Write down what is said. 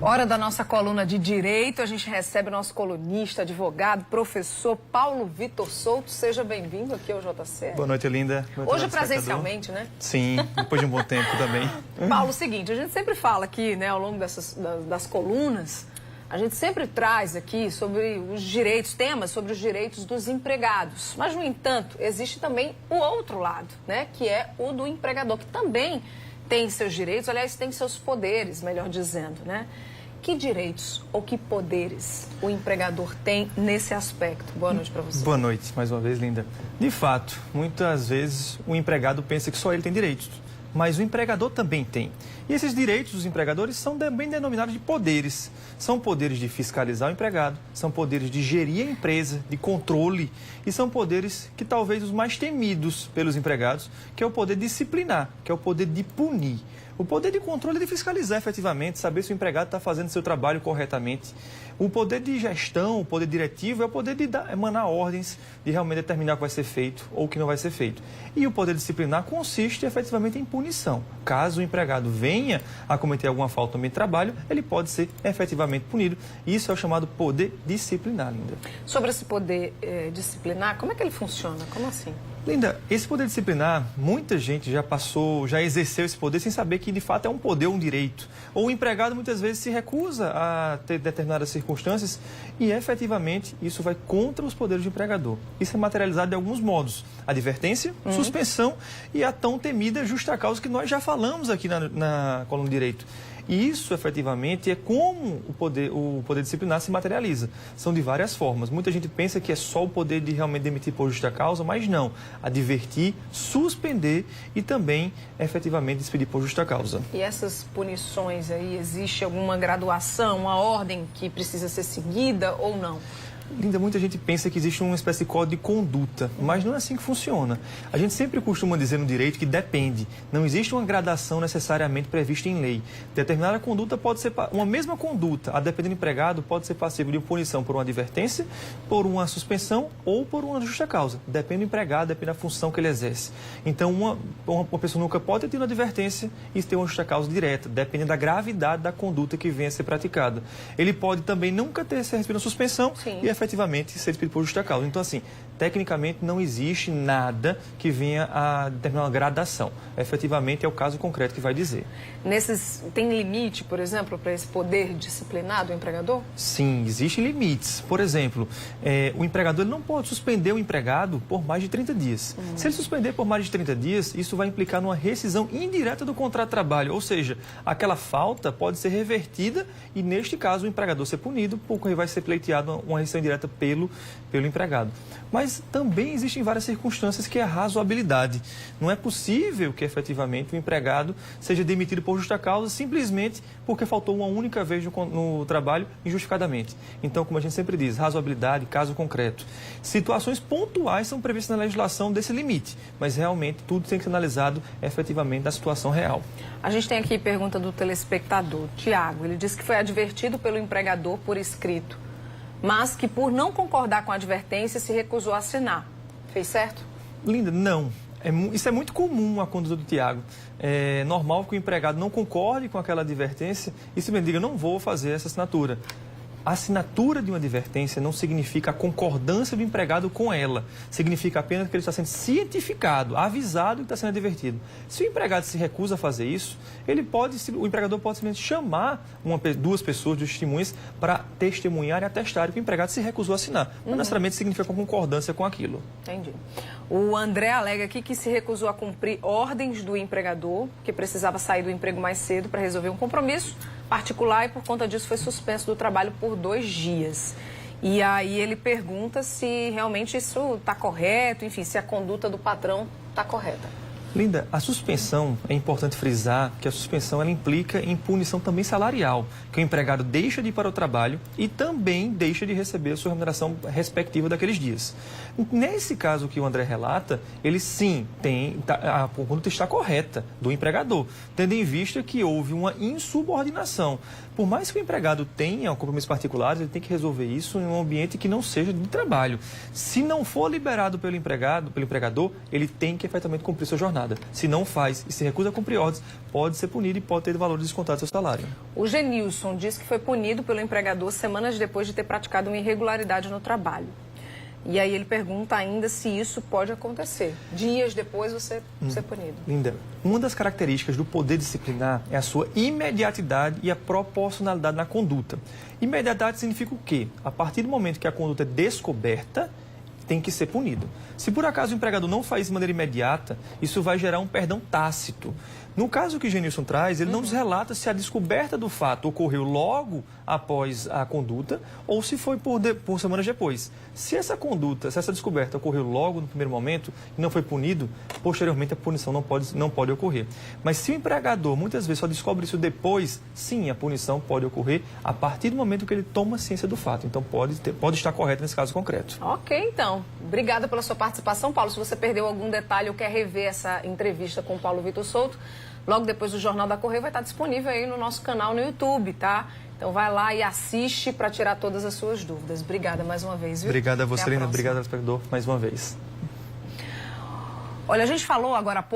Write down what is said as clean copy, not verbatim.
Hora da nossa coluna de Direito, a gente recebe o nosso colunista, advogado, professor Paulo Vitor Souto. Seja bem-vindo aqui ao JC. Boa noite, Linda. Hoje presencialmente, né? Sim, depois de um bom tempo também. Paulo, o seguinte, a gente sempre fala aqui, né, ao longo das colunas, a gente sempre traz aqui sobre os direitos, temas sobre os direitos dos empregados. Mas, no entanto, existe também o outro lado, né, que é o do empregador, que também tem seus direitos, aliás, tem seus poderes, melhor dizendo, né? Que direitos ou que poderes o empregador tem nesse aspecto? Boa noite para você. Boa noite, mais uma vez, Linda. De fato, muitas vezes o empregado pensa que só ele tem direitos, mas o empregador também tem. E esses direitos dos empregadores são também denominados de poderes. São poderes de fiscalizar o empregado, são poderes de gerir a empresa, de controle, e são poderes que talvez os mais temidos pelos empregados, que é o poder disciplinar, que é o poder de punir. O poder de controle é de fiscalizar efetivamente, saber se o empregado está fazendo seu trabalho corretamente. O poder de gestão, o poder diretivo, é o poder de emanar ordens, de realmente determinar o que vai ser feito ou o que não vai ser feito. E o poder disciplinar consiste efetivamente em punição. Caso o empregado venha a cometer alguma falta no ambiente de trabalho, ele pode ser efetivamente punido. Isso é o chamado poder disciplinar, Linda. Sobre esse poder disciplinar, como é que ele funciona? Como assim? Linda, esse poder disciplinar, muita gente já exerceu esse poder sem saber que de fato é um poder ou um direito. Ou o empregado muitas vezes se recusa a ter determinadas circunstâncias e efetivamente isso vai contra os poderes do empregador. Isso é materializado de alguns modos: advertência, suspensão e a tão temida justa causa que nós já falamos aqui na coluna de direito. E isso, efetivamente, é como o poder disciplinar se materializa. São de várias formas. Muita gente pensa que é só o poder de realmente demitir por justa causa, mas não. Advertir, suspender e também, efetivamente, despedir por justa causa. E essas punições aí, existe alguma graduação, uma ordem que precisa ser seguida ou não? Linda, muita gente pensa que existe uma espécie de código de conduta, mas não é assim que funciona. A gente sempre costuma dizer no direito que depende. Não existe uma gradação necessariamente prevista em lei. Determinada conduta pode ser, uma mesma conduta, a depender do empregado, pode ser passível de punição por uma advertência, por uma suspensão ou por uma justa causa. Depende do empregado, depende da função que ele exerce. Então, uma pessoa nunca pode ter uma advertência e ter uma justa causa direta, dependendo da gravidade da conduta que venha a ser praticada. Ele pode também nunca ter recebido uma suspensão. Sim. E efetivamente ser despedido por justa causa. Então, assim, tecnicamente não existe nada que venha a determinar uma gradação. Efetivamente é o caso concreto que vai dizer. Tem limite, por exemplo, para esse poder disciplinar do empregador? Sim, existem limites. Por exemplo, o empregador ele não pode suspender o empregado por mais de 30 dias. Se ele suspender por mais de 30 dias, isso vai implicar numa rescisão indireta do contrato de trabalho. Ou seja, aquela falta pode ser revertida e, neste caso, o empregador ser punido porque vai ser pleiteado uma rescisão indireta pelo empregado. Mas também existem várias circunstâncias que é a razoabilidade. Não é possível que efetivamente o empregado seja demitido por justa causa simplesmente porque faltou uma única vez no trabalho injustificadamente. Então, como a gente sempre diz, razoabilidade, caso concreto. Situações pontuais são previstas na legislação desse limite, mas realmente tudo tem que ser analisado efetivamente da situação real. A gente tem aqui pergunta do telespectador, Tiago. Ele disse que foi advertido pelo empregador por escrito, mas que por não concordar com a advertência se recusou a assinar. Fez certo? Linda, não. Isso é muito comum a conduta do Tiago. É normal que o empregado não concorde com aquela advertência e simplesmente diga, não vou fazer essa assinatura. A assinatura de uma advertência não significa a concordância do empregado com ela. Significa apenas que ele está sendo cientificado, avisado que está sendo advertido. Se o empregado se recusa a fazer isso, o empregador pode simplesmente chamar duas pessoas, duas testemunhas, para testemunhar e atestar que o empregado se recusou a assinar. Não necessariamente significa uma concordância com aquilo. Entendi. O André alega aqui que se recusou a cumprir ordens do empregador, que precisava sair do emprego mais cedo para resolver um compromisso particular e por conta disso foi suspenso do trabalho por 2 dias. E aí ele pergunta se realmente isso está correto, enfim, se a conduta do patrão está correta. Linda, a suspensão, é importante frisar que a suspensão ela implica em punição também salarial, que o empregado deixa de ir para o trabalho e também deixa de receber a sua remuneração respectiva daqueles dias. Nesse caso que o André relata, ele sim a conduta está correta do empregador, tendo em vista que houve uma insubordinação. Por mais que o empregado tenha compromissos particulares, ele tem que resolver isso em um ambiente que não seja de trabalho. Se não for liberado pelo empregador, ele tem que efetivamente cumprir sua jornada. nada. Se não faz e se recusa a cumprir ordens, pode ser punido e pode ter valor descontado do seu salário. O Genilson diz que foi punido pelo empregador semanas depois de ter praticado uma irregularidade no trabalho. E aí ele pergunta ainda se isso pode acontecer. Dias depois você ser punido. Linda, uma das características do poder disciplinar é a sua imediatidade e a proporcionalidade na conduta. Imediatidade significa o quê? A partir do momento que a conduta é descoberta, tem que ser punido. Se por acaso o empregador não faz de maneira imediata, isso vai gerar um perdão tácito. No caso que o Genilson traz, ele não nos relata se a descoberta do fato ocorreu logo após a conduta ou se foi por semanas depois. Se essa conduta, se essa descoberta ocorreu logo no primeiro momento e não foi punido, posteriormente a punição não pode ocorrer. Mas se o empregador muitas vezes só descobre isso depois, sim, a punição pode ocorrer a partir do momento que ele toma ciência do fato. Então pode estar correto nesse caso concreto. Ok, então. Obrigada pela sua participação, Paulo. Se você perdeu algum detalhe ou quer rever essa entrevista com o Paulo Vitor Souto, logo depois do Jornal da Correia vai estar disponível aí no nosso canal no YouTube, tá? Então vai lá e assiste para tirar todas as suas dúvidas. Obrigada mais uma vez, viu? Obrigada a você, Linda. Obrigado ao espectador mais uma vez. Olha, a gente falou agora há pouco